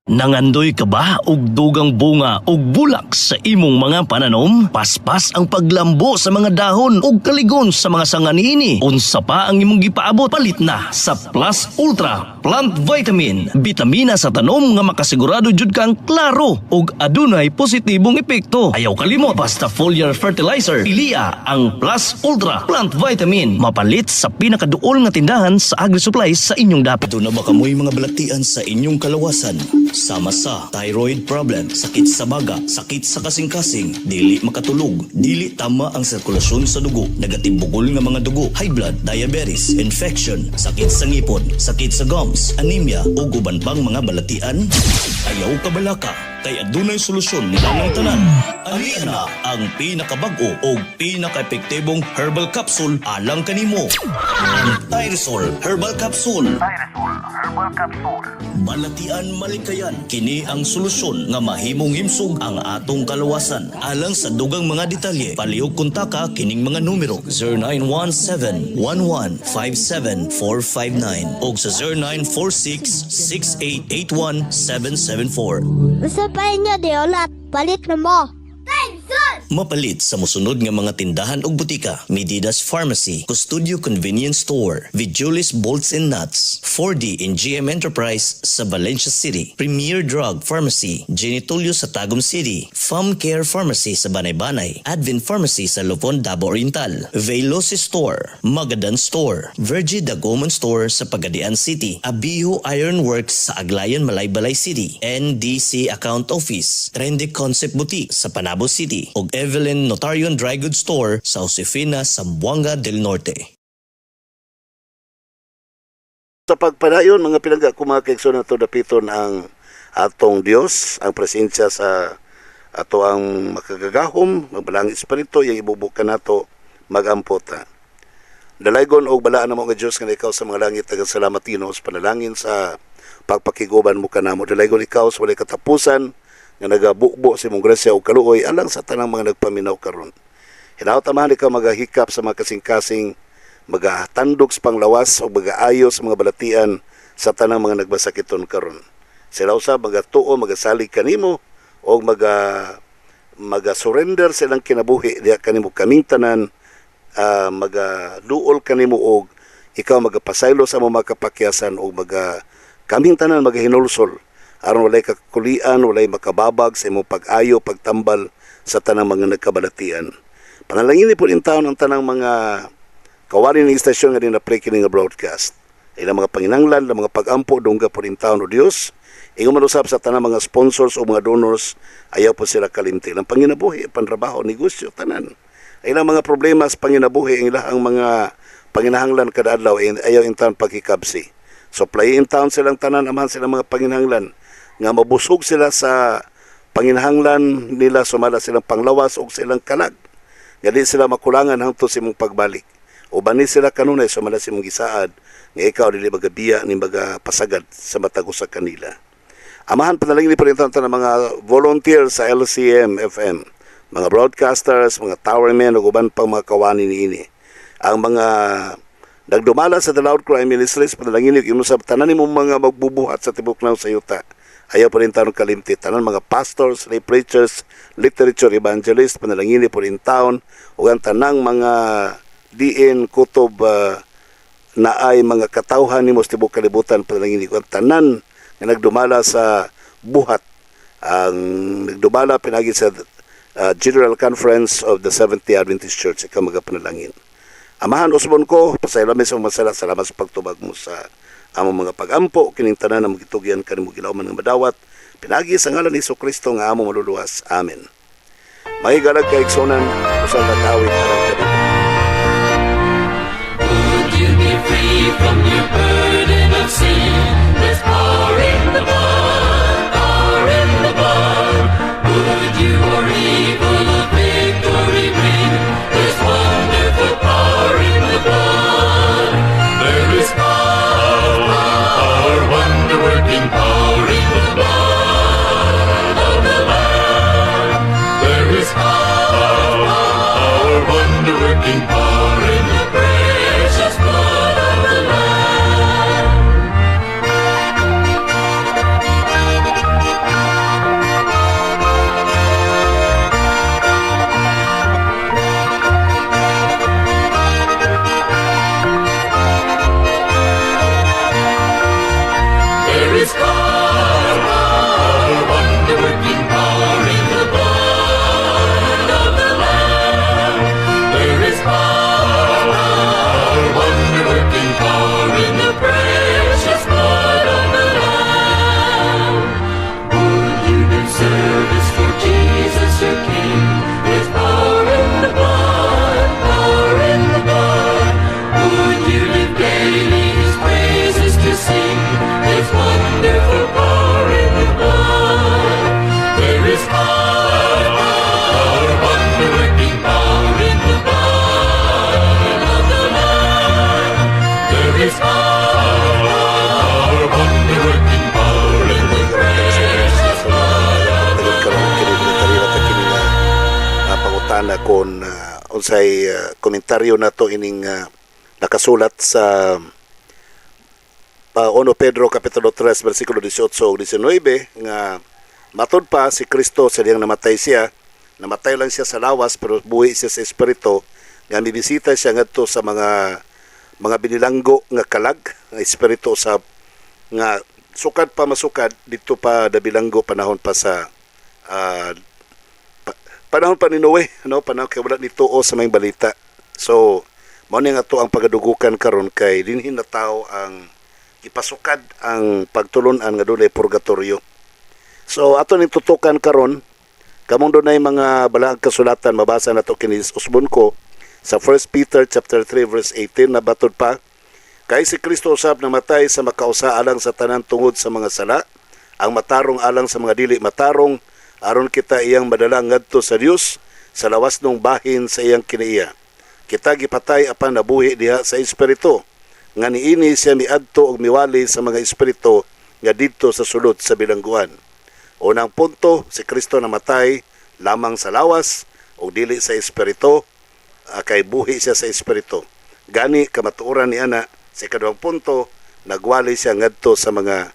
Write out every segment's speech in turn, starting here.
Nangandoy ka ba og dugang bunga og bulak sa imong mga pananom? Paspas ang paglambo sa mga dahon og kaligon sa mga sanganini. Unsa pa ang imong gipaabot? Palit na sa Plus Ultra Plant Vitamin. Bitamina sa tanom nga makasigurado jud kang klaro og adunay positibong epekto. Ayaw kalimot, basta foliar fertilizer. Piliya ang Plus Ultra Plant Vitamin. Mapalit sa pinakaduol nga tindahan sa agri-supplies sa inyong dapit. Ito na ba kamoy mga balatian sa inyong kalawasan? Sama sa thyroid problem, sakit sa baga, sakit sa kasing-kasing, dili makatulog, dili tama ang sirkulasyon sa dugo, nagatibugol nga mga dugo, high blood, diabetes, infection, sakit sa ngipon, sakit sa gums, anemia o guban pang mga balatian. Ayaw ka balaka, kay adunay solusyon nila ng tanan. Aliya na ang pinakabag-o o pinaka-epektibong herbal capsule alang kanimo. Ang Thyresol Herbal Capsule. Balatian malikayan, kini ang solusyon nga mahimong himsog ang atong kalawasan. Alang sa dugang mga detalye, palihog kontaka kining mga numero 0917-1157-459 o sa 0946-6881-774. Usa pa inyo di ulat, palit na mo. Mapalit sa musunod nga mga tindahan ug butika: Medidas Pharmacy, Custodio Convenience Store, Vijulis Bolts and Nuts, 4D and GM Enterprise sa Valencia City, Premier Drug Pharmacy, Genitolio sa Tagum City, Farm Care Pharmacy sa Banay-Banay, Advent Pharmacy sa Lupon, Davao Oriental, Veloci Store, Magadan Store, Virgie Dagoman Store sa Pagadian City, Abiho Iron Works sa Aglayan, Malaybalay City, NDC Account Office, Trendy Concept Boutique sa Panabo City, ug Evelyn Notarion Dry Goods Store sa Josefina, Zamboanga del Norte. Sa pagpadayon, mga pinangga, kung mga kaigsoon na ito, dapiton ang atong Diyos, ang presensya sa ato ang makagagahom, magbalangin espiritu, yung ibubukan nato magampota. Dalaygon o balaan na mga Diyos nga ikaw sa mga langit, tagasalamat panalangin sa pagpakiguban mo ka na mo. Dalaygon ikaw sa walay katapusan, nga nagabukbo sa imong grasya o kaluoy alang sa tanang mga nagpaminaw karon. Hinautamahan ikaw magahikap sa mga kasing-kasing, magatandog sa panglawas o magaayo sa mga balatian sa tanang mga nagbasakiton karon. Sila usab magatuo, magasalig kanimo o maga-surrender silang kinabuhi diha kanimo kaming tanan, magaduol kanimo og ikaw magapasaylo sa mga kapakyasan o kaming tanan magahinulsol aron walay kakulian, walay makababag sa imong pag-ayo, pagtambal sa tanang mga nagkabalatian. Panalangin po rin taon ang tanang mga kawari ng istasyon nga din na pre-kining nga broadcast. Ilang mga panginanglan, mga pag-ampo, dungga po rin taon o Diyos. Ingon manusap sa tanang mga sponsors o mga donors, ayaw po sila kalimti. Ang panginabuhi, panrabaho, negosyo, tanan. Ilang mga problema sa panginabuhi, ilang mga panginahanglan kada adlaw, ayaw in taon pagkikabsi. So play in town silang tanan, amahan silang mga panginahanglan nga mabusog sila sa panginahanglan nila, sumala silang panglawas o silang kalag. Nga di sila makulangan hangtod sa imong pagbalik. O bani sila kanunay, sumala sa imong gisaad, nga ikaw dili magabiya ni magapasagad sa matagos sa kanila. Amahan panalangin ni parintan ng mga volunteers sa LCM FM, mga broadcasters, mga towermen o uban pang mga kawani niini. Ang mga nagdumala sa The Loud Cry Ministries, panalangin yung sa tanan mo mga magbubuhat sa tibok ng sayuta. Ayaw po rin taon kalimti. Tanan mga pastors, lay preachers, literature evangelists, panalangin po rin taon. O ang tanang mga diin, kutob na ay mga katauhan ni mo sa tibok kalibutan, panalangin ko. Ang tanan na nagdumala sa buhat. Ang nagdumala pinagi sa General Conference of the Seventh-day Adventist Church. Ikaw magapanalangin. Amahan usbon ko, pasaylamin sa masala, salamat sa pagtubag mo sa among mga pag-ampo, kining tanan na magitugyan kanimo gilawman nga madawat, pinagi sa ngalan ni Jesucristo nga among maluluwas. Amen. Mahigalag kaigsonan, usang natawid karang kanimo. Would you be free from your burden of sin? There's power in the blood, power in the blood. Would you or evil of victory bring? There's wonderful power in the blood. There is power, wonder-working power in the blood of the Lamb. There is power, wonder-working power in the precious blood of the Lamb. kung unsay komentaryo nato ining nakasulat sa 1 Pedro Kapitulo 3 versikulo 18 ug 19 nga matod pa si Kristo sa diyang namatay siya. Namatay lang siya sa lawas pero buhi siya sa espiritu nga mibisita siya ngadto sa mga binilanggo nga kalag nga espiritu usab nga sukad pa masukad dito pa dabilanggo panahon pa sa panahon pa ni Noe, no, panahon kay wala nituo sa may balita. So mao ni nga to ang pagadugukan karon kay dinhin na tao ang ipasukad ang pagtulon-an nga dunay purgatorio. So ato ning tutukan karon kamong dunay mga balaang kasulatan mabasa nato kini usbon ko sa 1 Peter chapter 3 verse 18 na batod pa kay si Kristo usab namatay sa makausa alang sa tanan tungod sa mga sala, ang matarong alang sa mga dili matarong aron kita iyang madala ngadto sa Dios sa lawas ng bahin sa iyang kinaiya. Kita gipatay apan nabuhi diha sa espiritu nga niini siya miadto og miwali sa mga espiritu nga didto sa sulod sa bilangguan. Unang punto, si Kristo namatay lamang sa lawas o dili sa espiritu, kay buhi siya sa espiritu. Gani kamatuoran ni ana sa ikaduhang punto, nagwali siya ngadto sa mga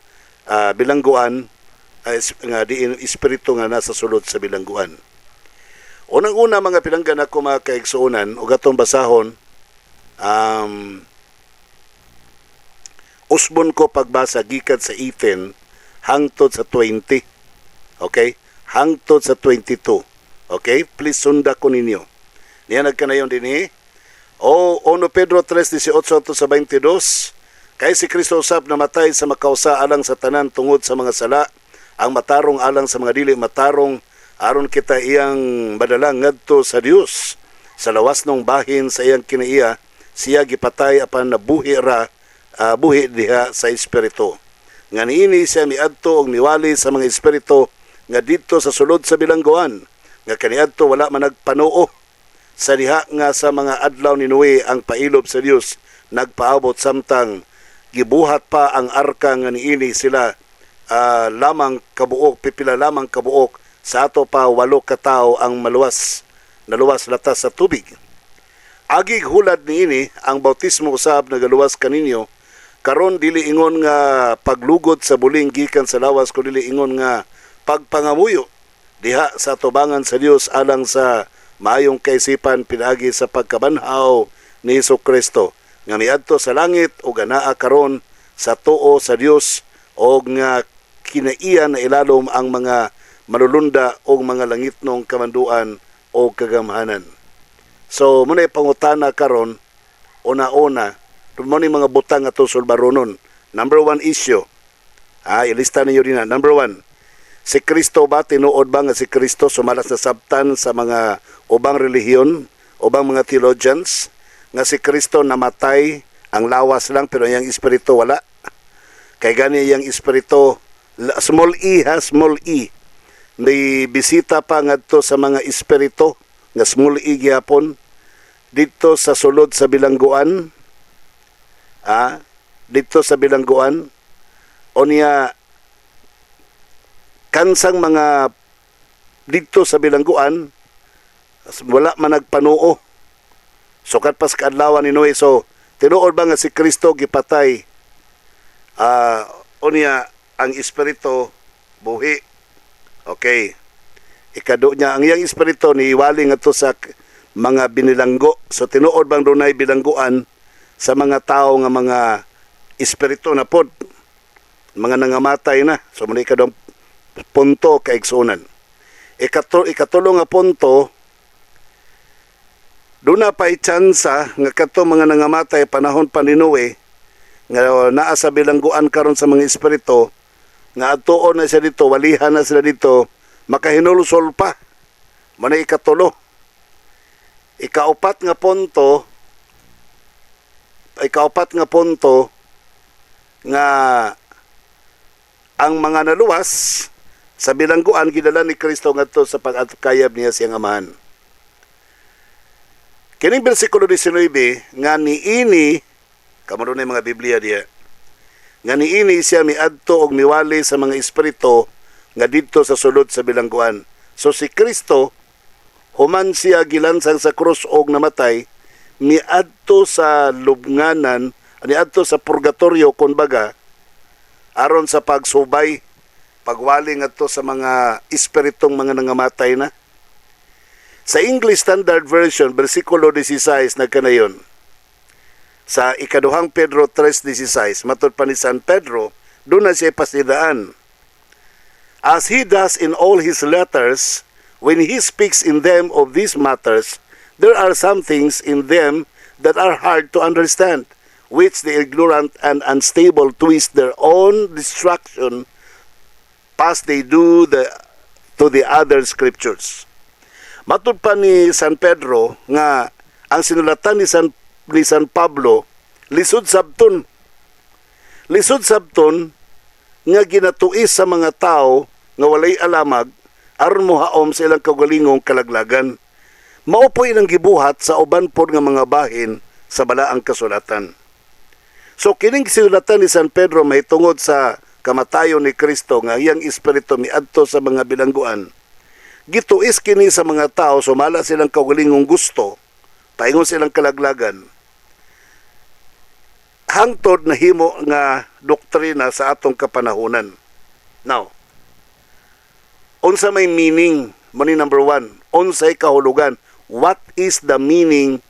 bilangguan nga diin espiritu nga nasa sulod sa bilangguan. Unang-una mga pinanggan ako mga kaigsuunan o gatong basahon, usbon ko pagbasa gikan sa 18 hangtod sa 20. Okay? Hangtod sa 22. Okay? Please sunda ko ninyo. Niya nagkanayon din O 1 Pedro 3:18 sa 22, kay si Kristo usab namatay sa makausa alang sa tanan tungod sa mga sala, ang matarong alang sa mga dili matarong, aron kita iyang madala ngadto sa Dios. Sa lawas ng bahin sa iyang kinaiya, siya gipatay apan nabuhi buhi diha sa espiritu. Nga niini siya miadto og niwali sa mga espiritu nga didto sa sulod sa bilangguan, nga kaniadto wala man nagpanuo sa diha nga sa mga adlaw ni Noe ang pailob sa Dios nagpaabot samtang gibuhat pa ang arka nga niini sila lamang kabuok, pipila lamang kabuok, sa ato pa 8 ka tawo ang naluwas latas sa tubig. Agig hulad niini ang bautismo usab nagaluwas kaninyo, karon dili ingon nga paglugod sa buling gikan sa lawas, kundi dili ingon nga pagpangamuyo diha sa tubangan sa Dios alang sa maayong kaisipan pinagi sa pagkabanhaw ni Hesukristo nga miadto sa langit o ganaa karon sa tuo sa Dios o nga kinaiya na ilalom ang mga malulunda o mga langitnong kamanduan o kagamhanan. So muna pangutana karon, una-una mo ni mga butang ato sulbaronon. Number 1 issue, ilista ninyo din na. Number 1, si Kristo ba, tinuod ba nga si Kristo sumalas na sabtan sa mga ubang relihiyon, ubang mga theologians, nga si Kristo namatay, ang lawas lang, pero yung espiritu wala. Kay gani yung espiritu, small e, may bisita pa ngadto sa mga espiritu, nga small e gyapon, dito sa sulod sa bilangguan, dito sa bilangguan, o niya, kansang mga dito sa bilangguan wala man nagpanuo sukat pas kaadlawan ni Noe. So tinuod ba nga si Kristo gipatay unya ang espiritu buhi? Okay, ikado niya ang iyang espiritu ni wali ngadto sa mga binilanggo. So tinuod bang dunay bilangguan sa mga tao nga mga espiritu na pod mga nangamatay na? So muli kadong punto kaigsunan. Ikatulong nga punto, doon na pa itsansa nga kato mga nangamatay panahon pa ni Noe nga naa sa bilangguan karon sa mga espiritu nga atuon na siya dito, walihan na sila dito, makahinulusol pa. Muna ikatulo. Ikaupat nga punto nga ang mga naluwas sa bilangguan gidala ni Kristo ngadto sa pag-atkayab niya siyang amahan. Kining bersikulo 19 nga niini kamo dunay mga Biblia diya. Nga niini siya miadto og miwali sa mga espiritu nga didto sa sulod sa bilangguan. So si Kristo human siya gilansang sa krus og namatay, miadto sa lubnganan, miadto sa purgatorio kumbaga, aron sa pagsubay, pagwali ngadto sa mga espiritong mga nangamatay na. Sa English Standard Version, versikulo 16 nagkanayon. Sa ikaduhang Pedro 3:16, matod pa ni San Pedro, doon na siya pasidaan. As he does in all his letters, when he speaks in them of these matters, there are some things in them that are hard to understand, which the ignorant and unstable twist their own destruction as they do to the other scriptures. Matud pa ni San Pedro nga ang sinulatan ni San Pablo lisod sabton. Lisod sabton nga ginatuis sa mga tao nga walay alamag aron mohaom sa ilang kaugalingong kalaglagan. Maupoy ng gibuhat sa uban pod nga mga bahin sa balaang kasulatan. So kining sinulatan ni San Pedro mahitungod sa kamatayon ni Kristo nga iyang espiritu miadto sa mga bilangguan. Gituis kini sa mga tao sumala silang kaugalingong gusto, paingon silang kalaglagan. Hangtod na himo nga doktrina sa atong kapanahunan. Now, unsa may meaning mo ni number 1? Unsay kahulugan? What is the meaning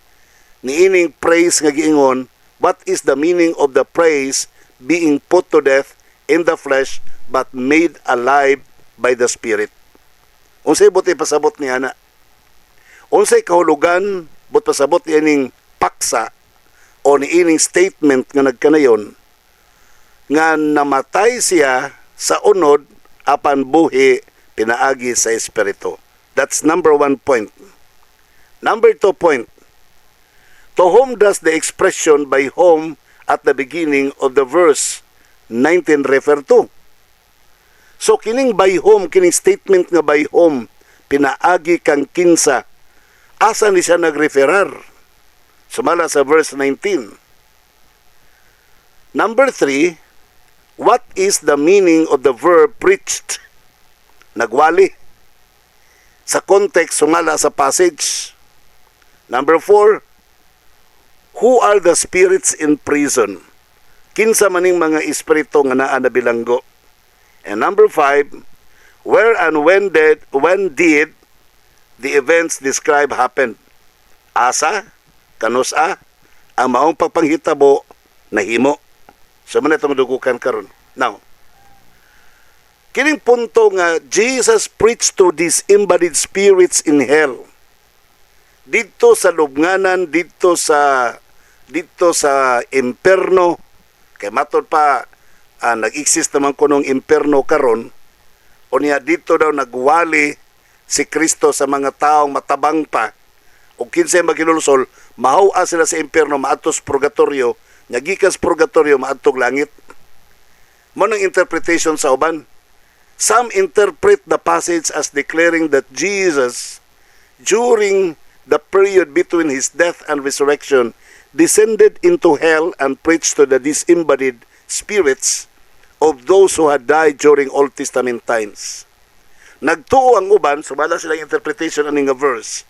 ni ining praise nga giingon? What is the meaning of the praise being put to death in the flesh but made alive by the Spirit? Unsay buti pasabot niya na? Unsay kahulugan but pasabot ni ining paksa o ni ining statement nga nagkanayon nga namatay siya sa unod apan buhi pinaagi sa espiritu. That's number 1 point. Number 2 point. To whom does the expression by whom at the beginning of the verse 19 refer to? So kining by whom, kining statement nga by whom, pinaagi kang kinsa, asa ni siya nagreferar? Sumala sa verse 19. Number 3, what is the meaning of the verb preached? Nagwali. Sa context, sumala sa passage. Number 4, who are the spirits in prison? Kinsa maning mga espiritu nga naa na bilanggo? And number 5, where and when did the events described happen? Asa, kanusa, ang maong pagpanghitabo nahimo. So man itong dugukan karon. Now, kining punto nga Jesus preached to disembodied spirits in hell. Dito sa lubnganan, dito sa imperno, kay matod pa nag-exist naman kunong imperno karon, o niya dito daw nagwali si Kristo sa mga taong matabang pa, o kinsay maghinulusol, mahawa sila sa imperno, maatos purgatorio, nagikas purgatorio, maatog langit. Mo nang interpretation sa uban. Some interpret the passage as declaring that Jesus, during the period between his death and resurrection, descended into hell and preached to the disembodied spirits of those who had died during Old Testament times. Nagtuo ang uban, sumala silang interpretation aning nga verse,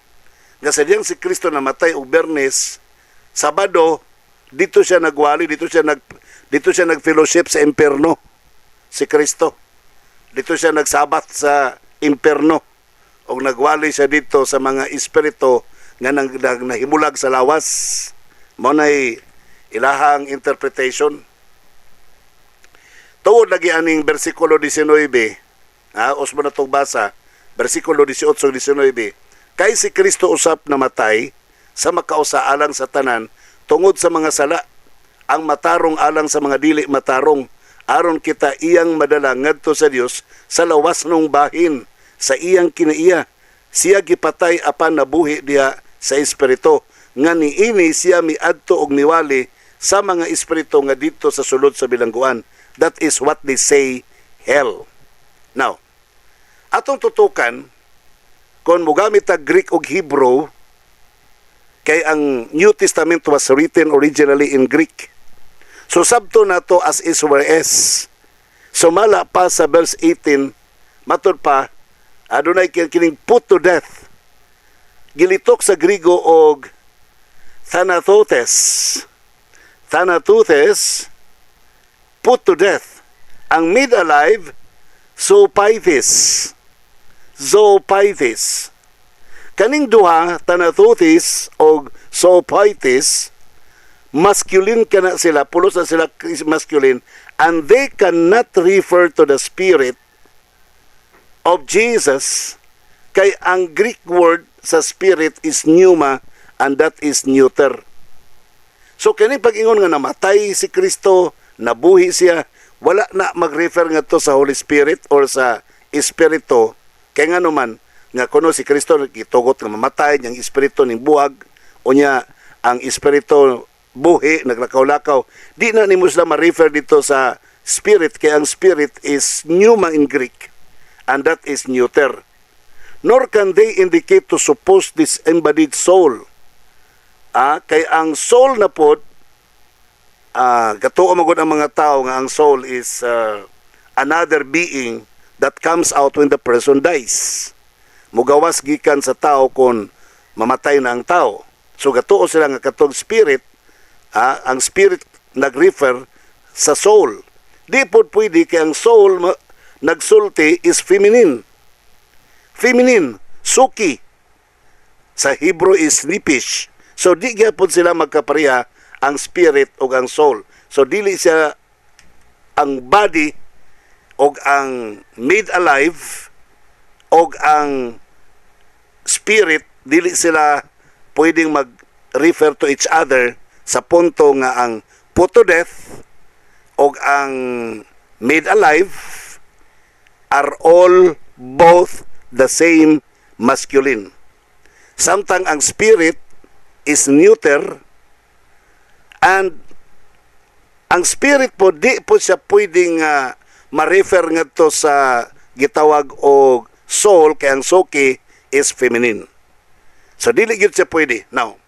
nga sadyang si Kristo namatay og Bernes, Sabado, dito siya nagwali, dito siya nag-fellowship sa imperno, si Kristo. Dito siya nagsabat sa imperno, o nagwali siya dito sa mga espiritu nga nahimulag sa lawas. Mao nay ilahang interpretation. Tuod lagi aning bersikulo 19, usman na itong basa, bersikulo 18-19, kay si Kristo usap namatay sa makausa alang sa tanan, tungod sa mga sala, ang matarong alang sa mga dili matarong, aron kita iyang madala ngadto sa Dios sa lawas nung bahin, sa iyang kinaiya. Siya gipatay apan nabuhi diha sa espiritu, nga niini siya miadto og niwali sa mga espiritu nga dito sa sulod sa bilangguan. That is what they say, hell. Now, atong tutukan, kung mugamit ang Greek o Hebrew, kay ang New Testament was written originally in Greek. So, sabto na to as is where is. Sumala pa sa verse 18, matod pa, adunay kining put to death. gilitok sa Grigo og Thanatothes. Thanatothes, put to death. Ang made alive, zoophytes. Zoophytes. Kaning duha, Thanatothes o zoophytes, masculine kana sila, pulos na sila masculine, and they cannot refer to the spirit of Jesus, kay ang Greek word sa spirit is pneuma, and that is neuter. So kani pag-ingon nga namatay si Kristo, nabuhi siya, wala na mag-refer nga to sa Holy Spirit or sa Espiritu, kay nga naman nga kuno si Kristo gitugot nga mamatay, niyang Espiritu ning buhag, unya ang Espiritu buhi, naglakaw-lakaw, di na nimo sila ma-refer dito sa Spirit, kay ang Spirit is pneuma in Greek, and that is neuter. Nor can they indicate to suppose this embodied soul. Kay ang soul na pod, gatuo magod ang mga tao nga ang soul is another being that comes out when the person dies. Mugawas gikan sa tao kung mamatay na ang tao. So gatuo sila nga katong spirit, ang spirit nag-refer sa soul. Di pod pwede kay ang soul nagsulti is feminine. Feminine, suki. Sa Hebrew is nipish. So di gyapon sila magkapareha ang spirit o ang soul. So dili siya ang body o ang made alive o ang spirit, dili sila pwedeng mag-refer to each other sa punto nga ang put to death o ang made alive are all both the same masculine. Samtang ang spirit is neuter, and ang spirit po di po siya pwedeng ma-refer nga to sa gitawag o soul, kay ang soki is feminine. So dili gyud siya pwede. Now,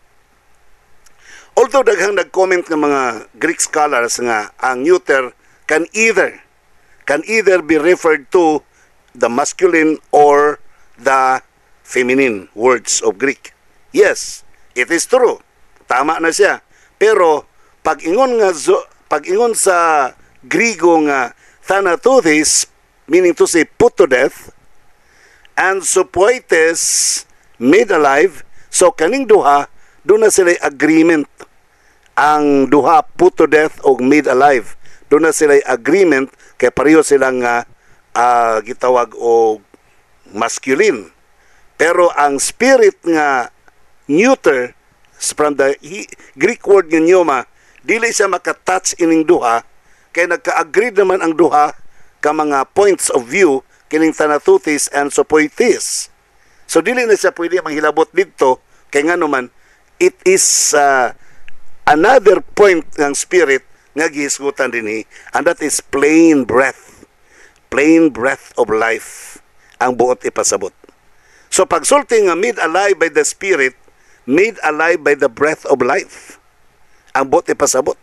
although daghang nag-comment ng mga Greek scholars nga ang neuter can either be referred to the masculine or the feminine words of Greek. Yes, it is true. Tama na siya. Pero pag-ingon sa Grigo nga Thanatothes, meaning to say put to death, and zoophytes, made alive, so kaning duha doon na sila agreement. Ang duha put to death o made alive, doon na sila agreement, kay pareho silang gitawag o masculine. Pero ang spirit nga neuter, from the Greek word nga pneuma, dili siya makatouch ining duha, kay nagka-agree naman ang duha ka mga points of view kining Thanatothes and zoophytes. So dili na siya pwede manghilabot dito, kay nga naman it is another point ng spirit nga gihisgutan dinhi, and that is plain breath of life ang buot ipasabot. So pagsulti nga made alive by the spirit, made alive by the breath of life ang buot ipasabot.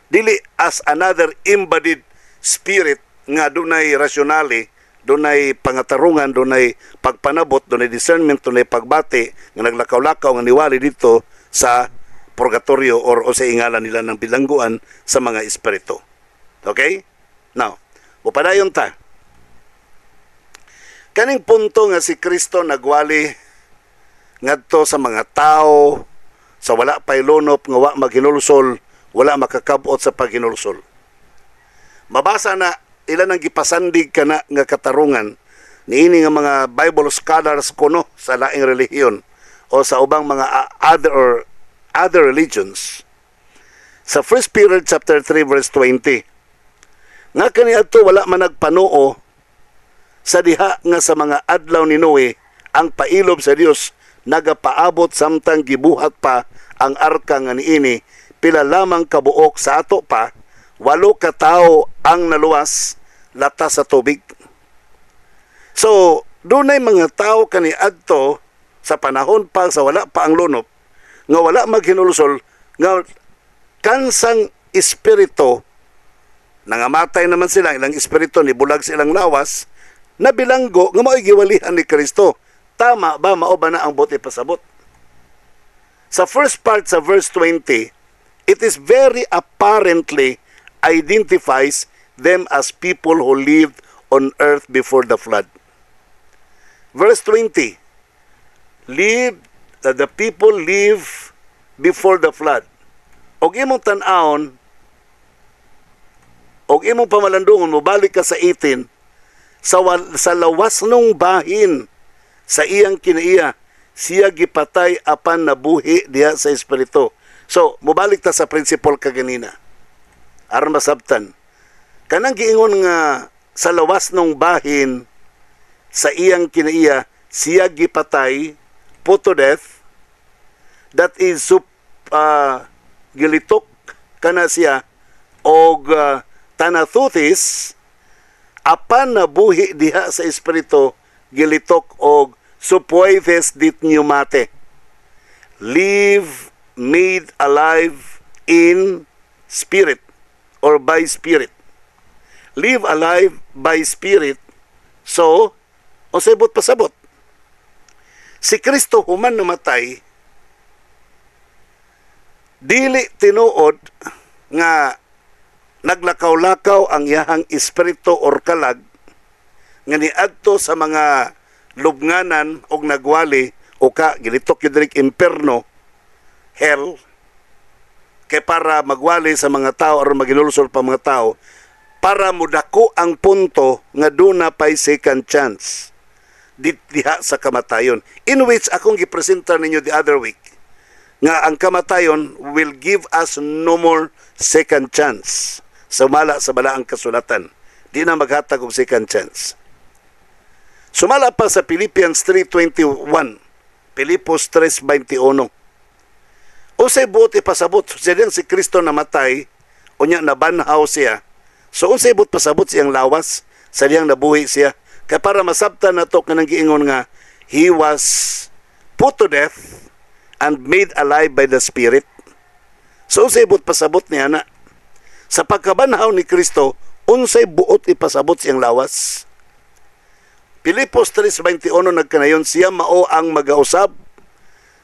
Dili as another embodied spirit nga dunay rasyonale, dunay pangatarungan, dunay pagpanabot, dunay discernment, dunay pagbati nga naglakaw-lakaw nga niwali dito sa purgatorio or sa ingala nila ng bilangguan sa mga espiritu. Okay? Now, upadayon ta. Kaning punto nga si Kristo nagwali ngadto sa mga tao sa wala pay lunop nga wa maghinulsol, wala makakabot sa paghinulsol. Mabasa na ilan ang gipasandig kana nga katarungan niini nga mga Bible scholars kuno sa laing relihiyon o sa ubang mga other religions. Sa 1 Peter chapter 3 verse 20, nga kaniadto wala man nagpanuo sa diha nga sa mga adlaw ni Noe ang pailob sa Dios nagapaabot samtang gibuhat pa ang arka nga niini, pila lamang kabuok sa ato pa, 8 ka tawo ang naluwas latas sa tubig. So dunay mga tawo kaniadto sa panahon pa sa wala pa ang lunop nga wala maghinulsol nga kansang espiritu nangamatay naman sila, ilang espiritu ni bulag silang lawas na bilanggo nga mao'y giwalihan ni Kristo. Tama ba, mao ba na ang buti pasabot? Sa first part sa verse 20, it is very apparently identifies them as people who lived on earth before the flood. Verse 20, the people live before the flood. Og imong tan-aon, og imong pamalandungon, mobalik ka sa 18, sa lawas nung bahin, sa iyang kinaiya, siya gipatay apan nabuhi diha sa espiritu. So, mobalik ta sa principle kaganina. Aron masabtan. Kanang giingon nga sa lawas nung bahin, sa iyang kinaiya, siya gipatay, put to death, that is gilitok kana siya, og tanathutis, apan nabuhi diha sa espiritu, gilitok og supoides dit pneumate. Live, made alive in spirit or by spirit. Live alive by spirit. So, o sabot pasabot. Si Kristo human namatay, dili tinuod nga naglakaw-lakaw ang iyahang espiritu or kalag nga niadto sa mga lubnganan og nagwali o gilitok yun direk imperno, hell, kay para magwali sa mga tao or maginulsol pa mga tao, para mudako ang punto nga duna pay second chance diha sa kamatayon. In which akong gipresenta ninyo the other week, nga ang kamatayon will give us no more second chance. Sumala sa balaang kasulatan, di na maghatag og second chance. Sumala pa sa Philippians 3:21, Pilipos 3:21. Usay buot ipasabot siya si Kristo namatay, unya nabanhaw siya. So unsay buot pasabot siyang lawas, sa diyang nabuhi siya. Kaya para masabtan nato kanang giingon nga he was put to death and made alive by the Spirit. So unsay buot pasabot niya na sa pagkabanhaw ni Kristo, unsay buot ipasabot siyang lawas. Pilipos 3:21 nagkanayon, siya mao ang magausab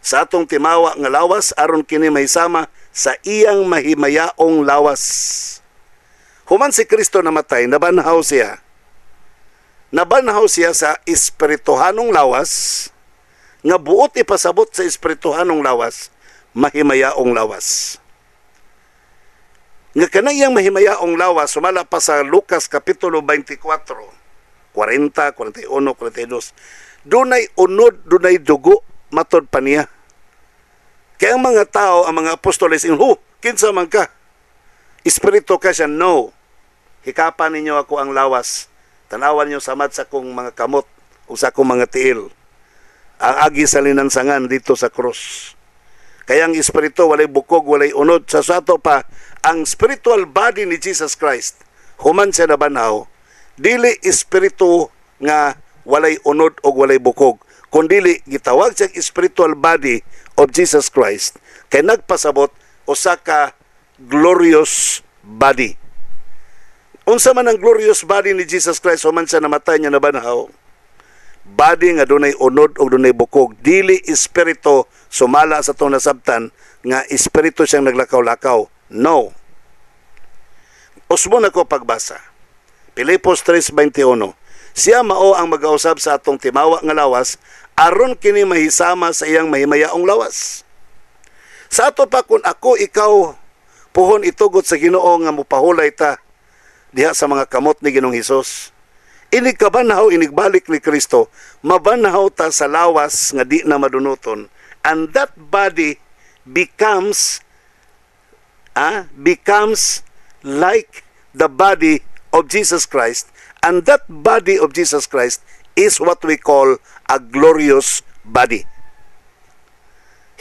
sa atong timawa nga lawas aron kini mahisama sa iyang mahimayaong lawas. Human si Kristo namatay, nabanhaw siya. Nabanhaw siya sa espirituhanong lawas, nga buot ipasabot sa espirituhanong lawas, mahimayaong lawas. Nga kanayang mahimayaong lawas, sumala pa sa Lucas Kapitulo 24, 40, 41, 42. Dunay unod, dunay dugo, matod pa niya. Kaya ang mga tao, ang mga apostoles, kinsa man ka? Espiritu ka siya? No. Hikapan ninyo ako ang lawas. Tanawan niyo samad sa kong mga kamot o sa kong mga tiil. Ang agi sa linansangan dito sa krus. Kaya ang espiritu, walay bukog, walay unod. Sa sato pa, ang spiritual body ni Jesus Christ, human siya nabanhaw, dili espiritu nga walay unod o walay bukog, kundili gitawag siyang spiritual body of Jesus Christ kay nagpasabot usa ka glorious body. Unsa man ang glorious body ni Jesus Christ human siya namatay niya nabanhaw? Body nga dunay unod o dunay bukog, dili espiritu sumala sa tong nasabtan nga espiritu siyang naglakaw-lakaw. No. Usmo na ko pagbasa. Pilipos 3:21. Siya mao ang mag-ausab sa atong timawa nga lawas aron kini mahisama sa iyang mahimayaong lawas. Sa ato pa kung ako ikaw puhon itugot sa Ginoo nga mopahulay ta diha sa mga kamot ni Ginoong Hesus. Ini kabanhaw inigbalik ni Kristo, mabanhaw ta sa lawas nga di na madunuton, and that body becomes like the body of Jesus Christ, and that body of Jesus Christ is what we call a glorious body.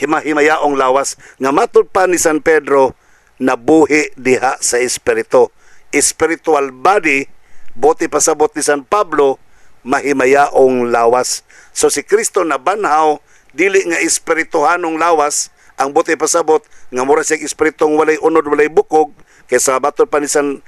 Himahimayaong lawas nga matud pa ni San Pedro, nabuhi diha sa espiritu. Spiritual body, buti pasabot ni San Pablo, mahimayaong lawas. So si Kristo nabanhaw, dili nga espirituhanong lawas, ang buti pasabot nga mura siyang espiritong walay unod walay bukog, Kaysa bato pa ni San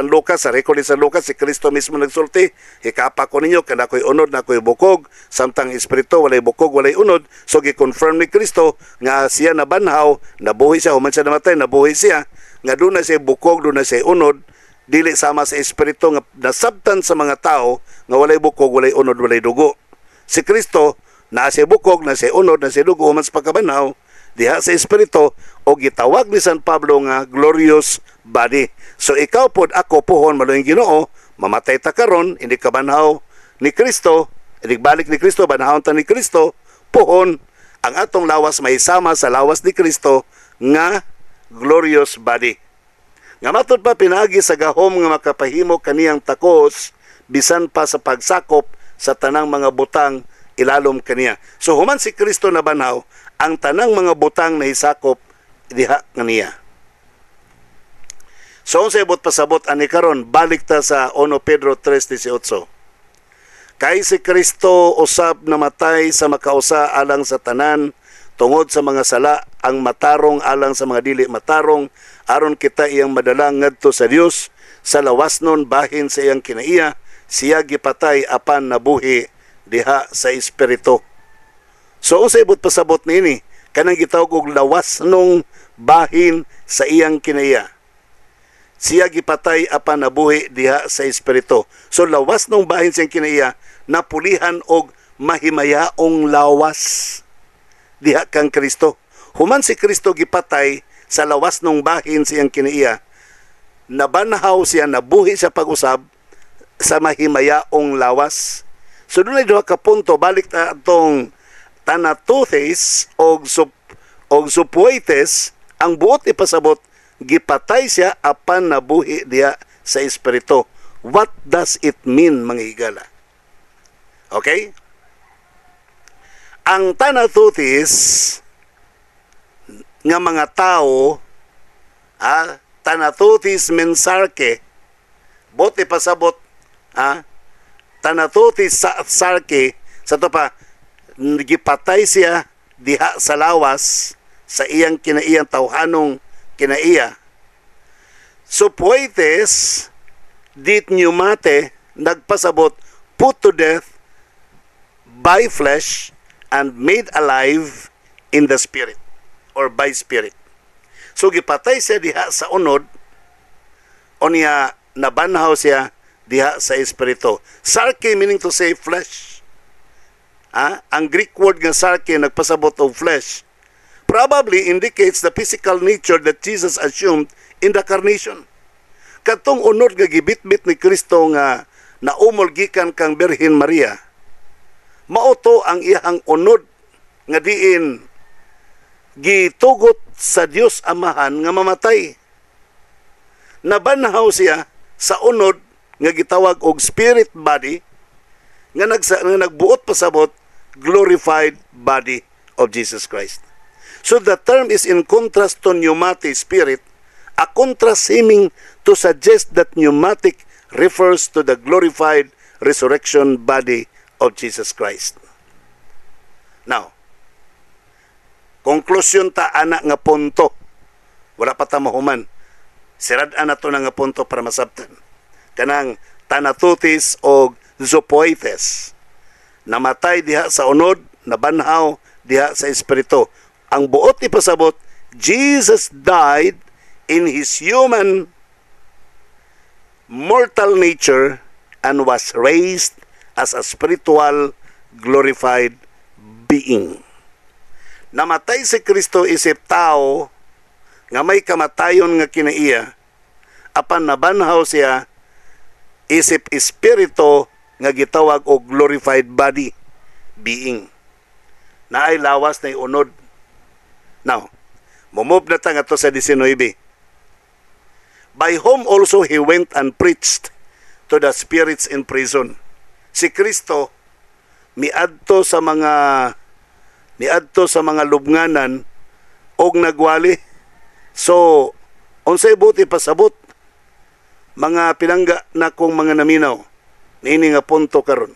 Lucas, sa record ni San Lucas, si Kristo mismo nagsulti, hikapa ko ninyo, kana ko'y unod, na ko'y bukog, samtang espiritu, walay bukog, walay unod. So, gi-confirm ni Kristo nga siya nabanhaw, nabuhi siya, human siya namatay, nabuhi siya, nga doon na siya bukog, doon na siya unod, dili sama sa espiritu nga nasabtan sa mga tao, nga walay bukog, walay unod, walay dugo. Si Kristo, na siya bukog, na siya unod, na siya dugo, human sa pagkabanhaw, diha sa espiritu o gitawag ni San Pablo nga glorious body. So ikaw pod ako pohon maluing Ginoo, mamatay ta karon, hindi ka banhaw ni Kristo, hindi balik ni Kristo, banhawon ta ni Kristo, pohon ang atong lawas may sama sa lawas ni Kristo nga glorious body. Nga matod pa pinagi sa gahom nga makapahimo kaniyang takos bisan pa sa pagsakop sa tanang mga butang ilalom kaniya. So human si Kristo na banhaw, ang tanang mga butang na hisakop diha kaniya. So unsay bot pasabot ani karon, balik ta sa 1 Pedro 3:18. Kay si Kristo usab namatay sa makausa alang sa tanan, tungod sa mga sala ang matarong alang sa mga dili matarong, aron kita iyang madala ngadto sa Dios, sa lawasnon bahin sa iyang kinaiya, siya gipatay apan nabuhi diha sa espiritu. So unsay bot pasabot niini, kanang gitawag og lawas nung bahin sa iyang kinaiya. Siya gipatay apan nabuhi diha sa espiritu. So lawas nung bahin sa iyang kinaiya, napulihan og mahimayaong lawas diha kang Kristo. Human si Kristo gipatay sa lawas nung bahin sa iyang kinaiya, nabanhaw siya, nabuhi sa pag-usab sa mahimayaong lawas. So doon ay duha ka punto, balik ta atong Tanatothes og Supoites, ang buot ipasabot, gipatay siya apan nabuhi diya sa espiritu. What does it mean, mga higala? Okay? Ang Tanatothes nga mga tao, Tanatothes mensarke, buot ipasabot, Tanatothes sarke, sa to pa, gipatay siya diha sa lawas sa iyang kinaiyang tawhanong kinaiya. Supoites dit pneumate, nagpasabot, put to death by flesh and made alive in the spirit or by spirit. So gipatay siya diha sa unod, o niya nabanhaw siya diha sa espiritu. Sarke meaning to say flesh. Ang Greek word nga sarke nagpasabot og flesh probably indicates the physical nature that Jesus assumed in the incarnation. Katong unod nga gibitbit ni Kristo nga naumol gikan kang Birhen Maria, mao to ang iyang unod nga diin gitugot sa Dios Amahan nga mamatay. Nabanhaw siya sa unod nga gitawag og spirit body nga nagbuot pasabot glorified body of Jesus Christ. So the term is in contrast to pneumatic spirit, a contrast seeming to suggest that pneumatic refers to the glorified resurrection body of Jesus Christ. Now, konklusyon ta ana nga punto, wala pa ta mahuman, sirad-an na to na nga punto para masabtan. Kanang Tanatothes o Zopoites, namatay diha sa unod, nabanhaw diha sa espiritu. Ang buot ipasabot, Jesus died in his human mortal nature and was raised as a spiritual glorified being. Namatay si Kristo isip tao nga may kamatayon nga kinaiya, apan nabanhaw siya isip espiritu nga gitawag og glorified body being. Na ay lawas na unod. Now, mumove na ta nga to sa 19. By whom also he went and preached to the spirits in prison. Si Kristo miadto sa mga lubnganan og nagwali. So, unsay buti pasabot mga pinangga na kong mga naminaw. Niini nga punto karon.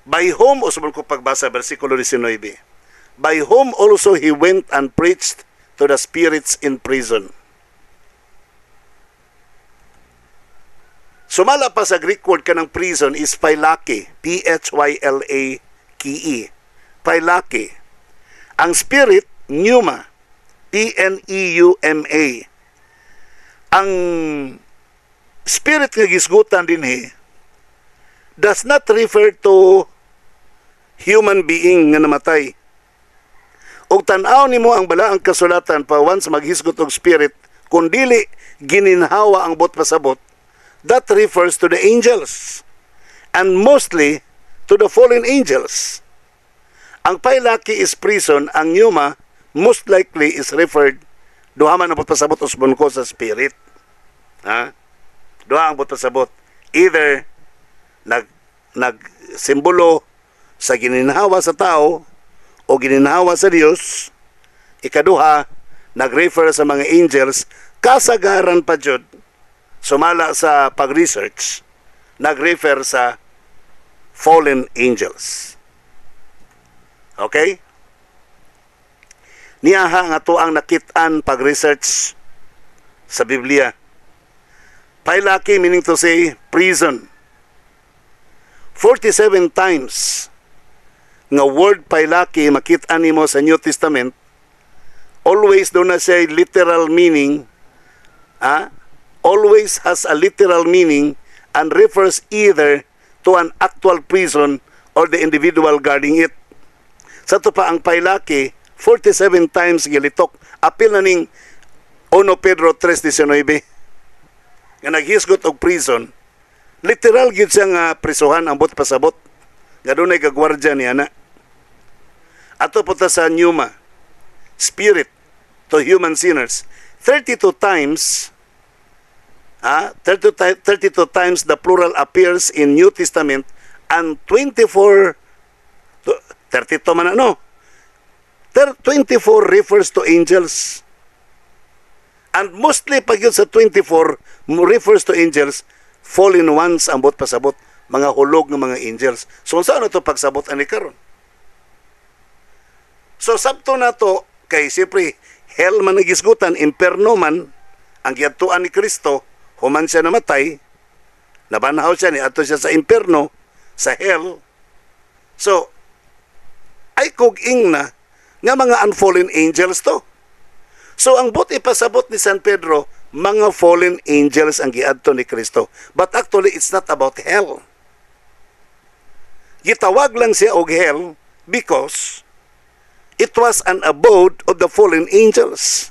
By whom, o subol ko pagbasa, versikulo 19. By whom also he went and preached to the spirits in prison. Sumala pa sa Greek word ka ng prison is phylake, P-H-Y-L-A-K-E. Phylake. Ang spirit, pneuma, P-N-E-U-M-A. Ang spirit nga gisgutan din does not refer to human being nga namatay. Og tan-aw nimo ang balaang kasulatan pa once maghisgot og spirit, kung dili gininhawa ang bot pasabot, that refers to the angels and mostly to the fallen angels. Ang phylake is prison, ang pneuma most likely is referred duha man ang pasabot usbon ko sa spirit. Ha? Duha ang pasabot. Either nag simbolo sa gininhawa sa tao o gininhawa sa Dios. Ikaduha, nag-refer sa mga angels. Kasagaran pa jud, sumala sa pag-research, nag-refer sa fallen angels. Okay? Niyaha nga to ang nakit-an pag-research sa Biblia. Phylake meaning to say prison. 47 times nga word phylake makit-an nimo sa New Testament. Always do na say literal meaning. Always has a literal meaning and refers either to an actual prison or the individual guarding it. Sa to pa ang phylake 47 times gilitok. Apil na ning 1 Pedro 3:19 nga naghisgot og prison. Literal gid siya nga prisuhan ang bot pasabot. Nga dunay gagwardya niya na. Ato po ta sa pneuma, spirit to human sinners. 32 times 32 times the plural appears in New Testament and 24 32 man 24 refers to angels. And mostly pag yun sa 24 refers to angels, fallen ones ang bot pasabot, mga hulog ng mga angels. So saan ito pagsabot ani karon? So sabto na to kay siyempre hell man nagisgutan, imperno man ang giadtuan ni Kristo, human siya namatay, nabanhaw siya ni ato siya sa imperno, sa hell. So ay kuging na nga mga unfallen angels to. So ang bot ipasabot ni San Pedro, mga fallen angels ang giadto ni Kristo. But actually it's not about hell. Gitawag lang siya og hell because it was an abode of the fallen angels.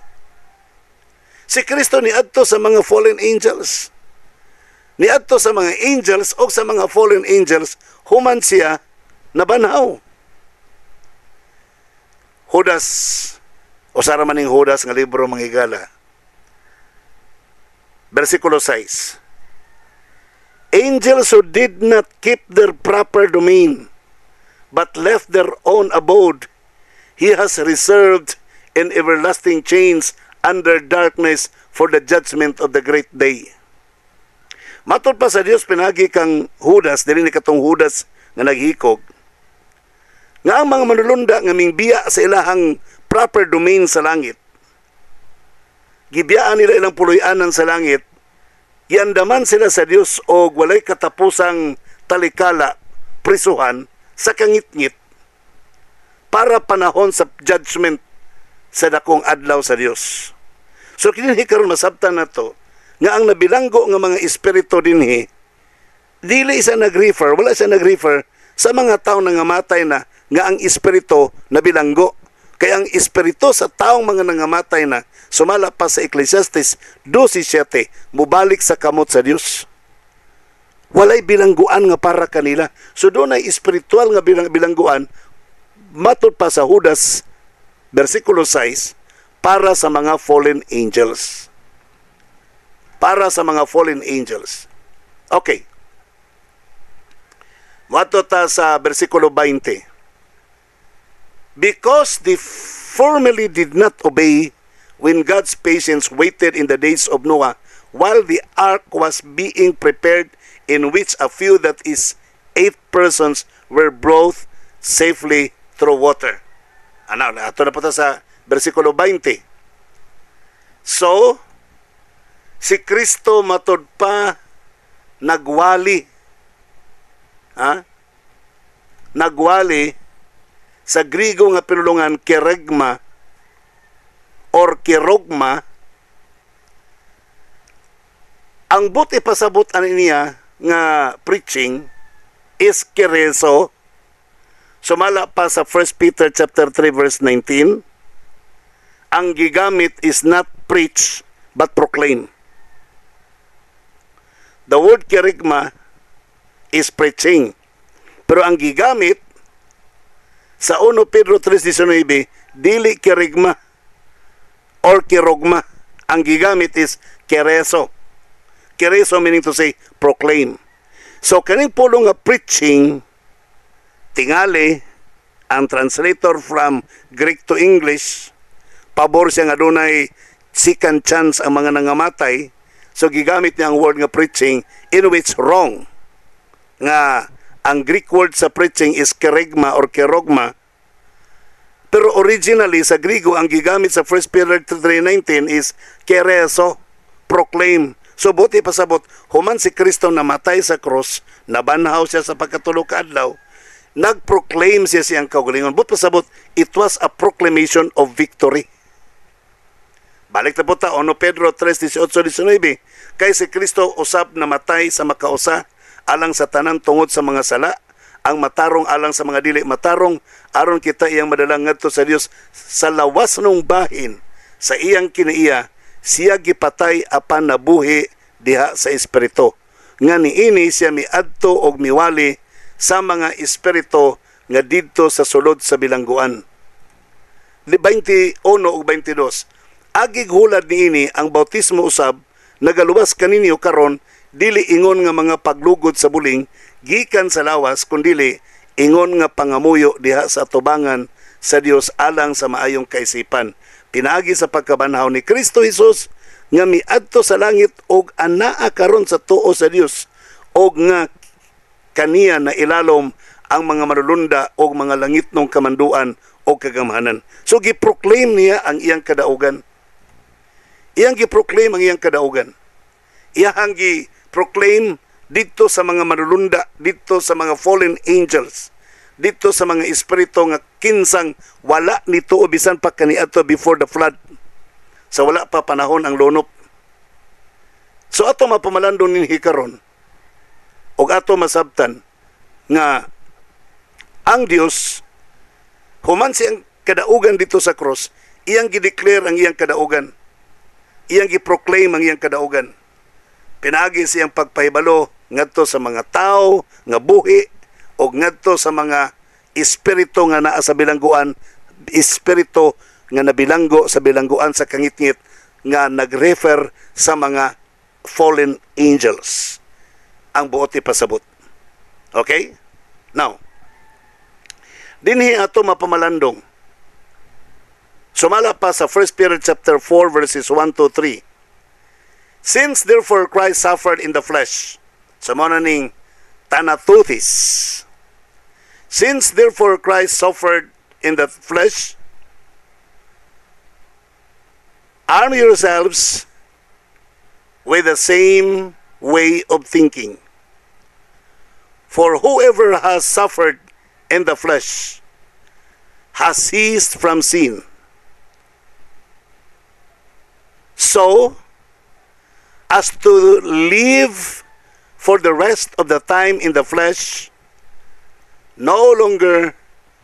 Si Kristo niadto sa mga fallen angels. Niadto sa mga angels o sa mga fallen angels, human siya nabanhaw. Judas, o sara maning Judas nga libro mga higala. Versikulo 6. Angels who did not keep their proper domain, but left their own abode, He has reserved in everlasting chains under darkness for the judgment of the great day. Matod pa sa Dios pinagi kang Judas, dili ni katong Judas nga naghikog, nga ang mga manulunda nga mingbiya sa ilahang proper domain sa langit, gibiyaan nila ilang puloy-anan sa langit, giandaman sila sa Dios og walay katapusang talikala, prisuhan sa kangit-ngit para panahon sa judgment sa dakong adlaw sa Dios. So kinhi karon masabtan nato nga ang nabilanggo nga mga espiritu dinhi dili isa nag-refer, wala siya nag-refer sa mga tawo nga namatay na nga ang espiritu nabilanggo. Kaya ang espiritu sa taong mga nangamatay na, sumala pa sa Ecclesiastes 12:7, mubalik sa kamot sa Dios. Walay bilangguan nga para kanila. So doon ay espiritual nga bilangguan, matod pa sa Judas, versikulo 6, para sa mga fallen angels. Para sa mga fallen angels. Okay. Matod ta sa versikulo 20. Because they formerly did not obey when God's patience waited in the days of Noah while the ark was being prepared, in which a few, that is 8 persons, were brought safely through water. Ato na po ta sa versikulo 20. So, si Kristo matod pa nagwali. Nagwali sa Griego nga pinulungan kerygma or kerogma. Ang buti pasabot ani niya nga preaching is kereso. Sumala pa sa 1 Peter chapter 3 verse 19. Ang gigamit is not preach but proclaim. The word kerygma is preaching. Pero ang gigamit sa 1 Pedro 3:19, dili kerygma or kerogma. Ang gigamit is kereso. Kereso meaning to say proclaim. So kaning pulong nga preaching, tingali ang translator from Greek to English, pabor siya nga dunay second chance ang mga nangamatay. So gigamit niya ang word nga preaching, in which wrong. Nga ang Greek word sa preaching is kerygma or kerogma. Pero originally sa Griego ang gigamit sa 1 Peter 3:19 is kereso, proclaim. So buti pasabot, human si Kristo namatay sa cross, nabanhaw siya sa pagkatulog ka adlaw, nagproclaim siya siyang kaugalingon. Buti pasabot, it was a proclamation of victory. Balik na po ta, 1 Pedro 3:18-19, kay si Kristo usab namatay sa makausa, alang sa tanan tungod sa mga sala, ang matarong alang sa mga dili matarong, aron kita iyang madalang ngadto sa Dios sa lawas nung bahin, sa iyang kinaiya, siya gipatay apan nabuhi diha sa espiritu. Nga niini siya miadto og miwali sa mga espiritu nga didto sa sulod sa bilangguan. 21 ug 22. Agig hulad niini ang bautismo usab nagaluwas kaninyo karon, dili ingon nga mga paglugod sa buling gikan sa lawas, kundili ingon nga pangamuyo diha sa tubangan sa Dios alang sa maayong kaisipan. Pinagi sa pagkabanhaw ni Kristo Jesus nga miadto sa langit og anaa karon sa tuo sa Dios, og nga kaniya na ilalom ang mga manulunda og mga langitnong kamanduan o kagamhanan. So giproclaim niya ang iyang kadaugan. Iyang giproclaim ang iyang kadaugan. Iyang giproclaim dito sa mga manulunda, dito sa mga fallen angels, dito sa mga espiritu nga kinsang wala nito o bisan pa kaniadto before the flood. Sa wala pa panahon ang lunop. So ato mapamalandon ninhi karon og ato masabtan nga ang Dios human siyang kadaugan dito sa cross, iyang gideclare ang iyang kadaugan. Iyang giproclaim ang iyang kadaugan. Pinagi siyang pagpahibalo ngadto sa mga tao nga buhi o ngadto sa mga espiritu nga naa sa bilangguan, espiritu nga nabilanggo sa bilangguan sa kangitngit nga nagrefer sa mga fallen angels. Ang buot ipasabot. Okay? Now, dinhi ato mapamalandong. Sumala pa sa 1 Peter chapter 4 verses 1-3. Since therefore Christ suffered in the flesh, sa mga ning Tanatutis. Since therefore Christ suffered in the flesh, arm yourselves with the same way of thinking. For whoever has suffered in the flesh has ceased from sin, so as to live for the rest of the time in the flesh, no longer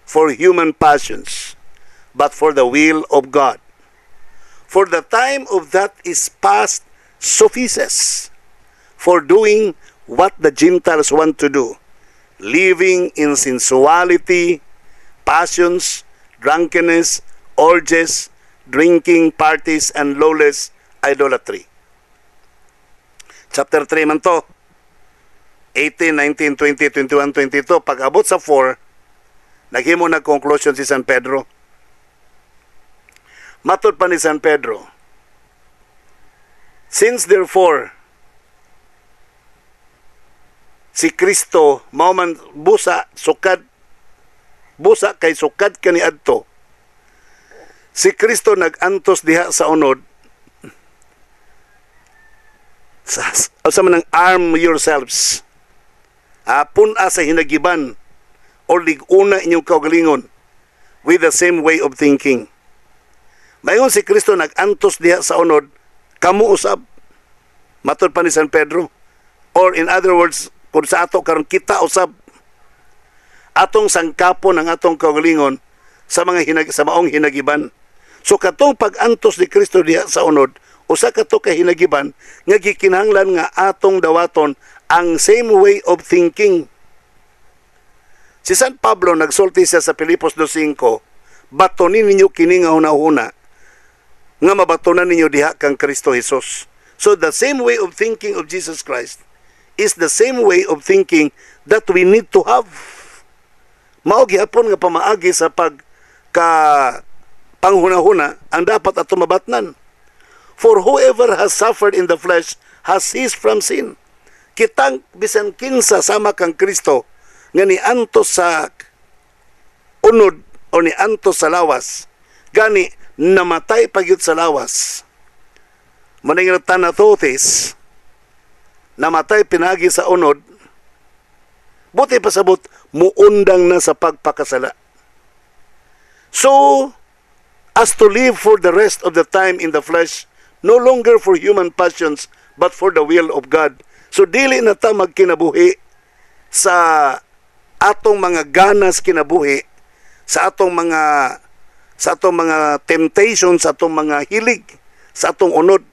for human passions, but for the will of God. For the time of that is past suffices for doing what the Gentiles want to do, living in sensuality, passions, drunkenness, orgies, drinking parties, and lawless idolatry. Chapter 3 man to. 18, 19, 20, 21, 22. Pag-abot sa 4, naghimo na conclusion si San Pedro. Matod pa ni San Pedro, since therefore, si Kristo mauman busa kay sukad kaniadto, si Kristo nagantos diha sa unod, sa manang arm yourselves. Puna sa hinagiban o liguna inyong kaugalingon with the same way of thinking. Mayon si Kristo nag-antos diha sa unod, kamu usab. Matod pa ni San Pedro. Or in other words, kung sa ato karon kita usab atong sangkapon ang atong kaugalingon sa sa maong hinagiban. So katong pag-antos ni Kristo diha sa unod, usa kato ka hinagiban nga gikinahanglan nga atong dawaton ang same way of thinking. Si San Pablo nagsulti siya sa Filipos 2:5, batonin ninyo kini nga hunahuna nga mabatonan ninyo diha kang Kristo Jesus. So the same way of thinking of Jesus Christ is the same way of thinking that we need to have. Mao gihapon nga pamaagi sa panghunahuna ang dapat ato mabatnan. For whoever has suffered in the flesh has ceased from sin. Kitang bisan kinsa sama kang Kristo nga niantos sa unod o niantos sa lawas, gani namatay pagyud sa lawas. Maningil tanatotes, namatay pinagi sa unod, buti pasabot, muundang na sa pagpakasala. So, as to live for the rest of the time in the flesh, no longer for human passions, but for the will of God. So, dili na ta magkinabuhi sa atong mga ganas kinabuhi, sa atong mga temptations, sa atong mga hilig, sa atong unod.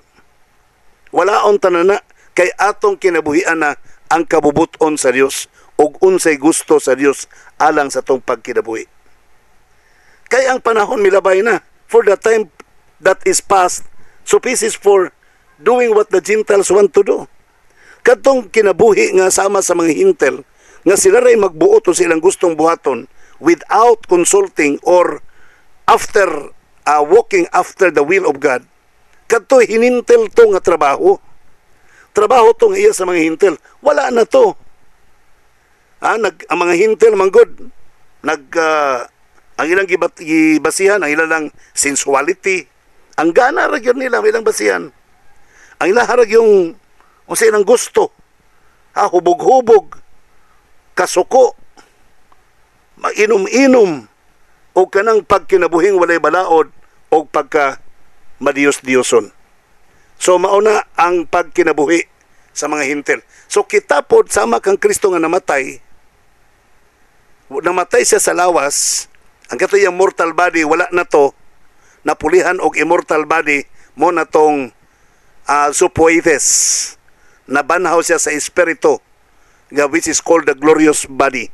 Walaon tanana kay atong kinabuhian na ang kabubuton sa Dios ug unsay gusto sa Dios alang sa atong pagkinabuhi. Kay ang panahon milabay na, for the time that is past suffices for doing what the Gentiles want to do. Kadtong kinabuhi nga sama sa mga hintel nga sila ray magbuot o silang gustong buhaton without consulting or after walking after the will of God. Kadto hinintel to nga trabaho. Trabaho to nga iya sa mga hintel. Wala na to. Ang mga hintel manggod ang ilang gibasihan, ang ilang sensuality, ang gana ra gyud nila ilang basihan. Ang ilang harag yung unsay ilang gusto. Hubog-hubog, kasuko, mainom-inom, o kanang pagkinabuhing walay balaod o pagka madiyos-diyoson. So mauna ang pagkinabuhi sa mga hintel. So kita pod sama kang Kristo nga namatay siya sa lawas, ang katuyang mortal body wala na to, napulihan og immortal body mo na tong supoides, nabanhaw siya sa espiritu which is called the glorious body.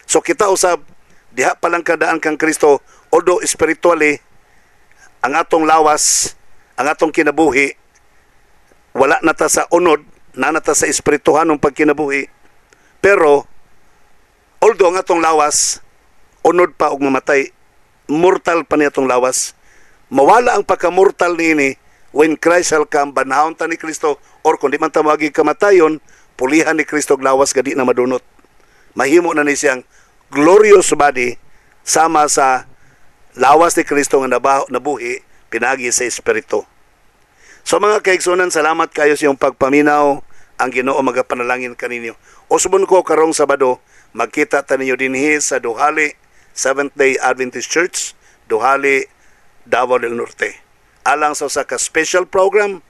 So kita usab diha palang kadaan kang Kristo, although spiritually ang atong lawas, ang atong kinabuhi wala na ta sa unod, na ta sa espirituhanong pagkinabuhi, pero although ang atong lawas unod pa og mamatay, mortal pa ni atong lawas, mawala ang pagka-mortal niini when Christ shall come. Banhawon ta ni Kristo, or kung di man ta magi kamatayon, pulihan ni Kristo og lawas gadi na madunot. Mahimo na ni siyang glorious body sama sa lawas ni Kristo nga nabuhi pinagi sa espiritu. So mga kaigsunan, salamat kayo sa iyong pagpaminaw. Ang Ginoo magapanalangin kaninyo. Usbon ko karong Sabado, magkita ta ninyo dinhi sa Duhali Seventh-day Adventist Church, Duhali, Davao del Norte. Alang sa usa ka special program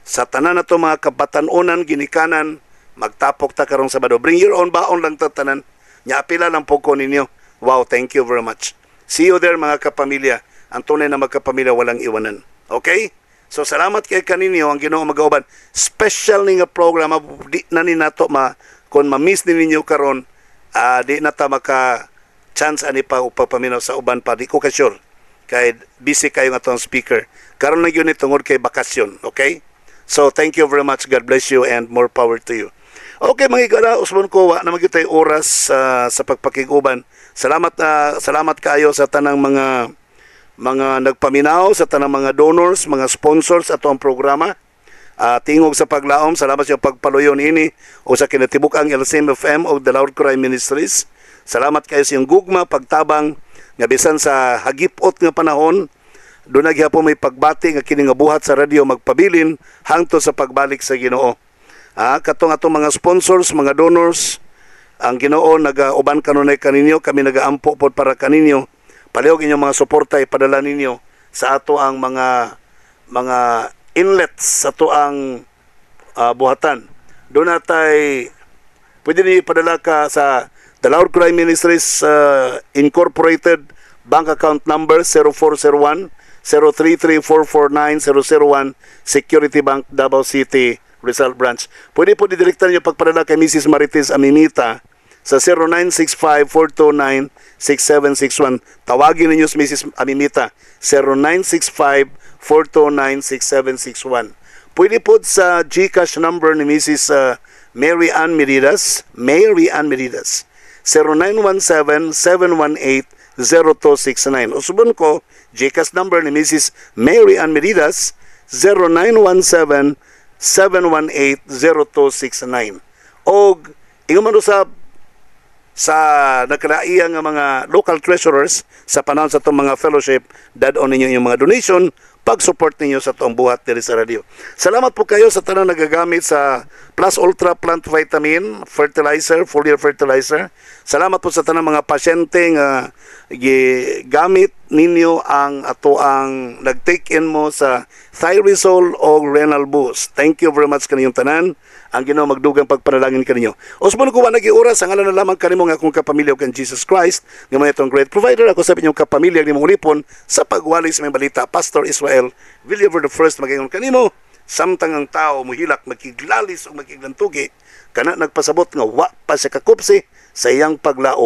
sa tanan nato mga kabatan-onan ginikanan, magtapok ta karong Sabado. Bring your own baon lang ta tanan. Nya apila lang po ko ninyo. Wow, thank you very much. See you there mga kapamilya. Ang tunay na magkapamilya walang iwanan. Okay? So salamat kay kaninyo ang Ginoo magauban. Special ni nga program, di na ni nato kung ma-miss ni ninyo karon, di na ta maka chance ani pa upagpaminaw sa uban pa, di ko ka sure kay busy kayo nga tong speaker karon na gyud ni tungod kay bakasyon. Okay, so thank you very much, God bless you and more power to you. Okay mga igala, usbon ko wa na magyud oras sa pagpakiguban. Salamat kayo sa tanang mga nagpaminaw, sa tanang mga donors, mga sponsors ato ang programa. Tingog sa paglaom, salamat sa pagpaluyon ini o sa kinatibuk-ang LCM-FM o The Loud Cry Ministries. Salamat kayo sa iyong gugma, pagtabang, nga bisan sa hagipot nga panahon, doon nagyapon may pagbati nga kini nga buhat sa radyo magpabilin hangtod sa pagbalik sa Ginoo. Katong atong mga sponsors, mga donors, ang Ginoo nagauban kanunay kaninyo, kami nagaampo pod para kaninyo. Palihog inyong mga suporta ipadala ninyo sa ato ang mga inlets sa ato ang buhatan. Doon natay pwede niyo ipadala ka sa The Loud Crime Ministries Incorporated bank account number 0401 033449001 Security Bank Davao City Rizal Branch. Pwede po didirektan niyo pagpadala kay Mrs. Marites Aminita sa 0965-429-6761. Tawagin ninyo si Mrs. Aminita 0965-429-6761. Pwede po sa GCash number ni Mrs. Mary Ann Meridas 0917-718-0269. O subon ko, GCash number ni Mrs. Mary Ann Meridas 0917-718-0269. O ingon man usab sa nagkalaiyang nga mga local treasurers sa panahon sa itong mga fellowship, dadon ninyo yung mga donation, pag-support ninyo sa itong buhat diri sa radio. Salamat po kayo sa tanang nagagamit sa Plus Ultra Plant Vitamin Fertilizer, foliar fertilizer. Salamat po sa tanang mga pasyente nga gamit ninyo ang ato ang nag-take in mo sa Thyrisol o Renal Boost. Thank you very much kaninyong tanan. Ang Ginoo magdugang pagpanalangin kaninyo. Osmon ko ba nagiura sa ngalan na lamang kanimo nga akong kapamilya kan Jesus Christ, nga may itong great provider. Ako sa inyong kapamilya ni mong ulipon sa pagwali sa mga balita. Pastor Israel Villiver the First magayon kanimo. Samtang ang tao muhilak magkiglalis o magkiglantugi, kana nagpasabot nga wa pa siya kakupsi sa iyang paglaom.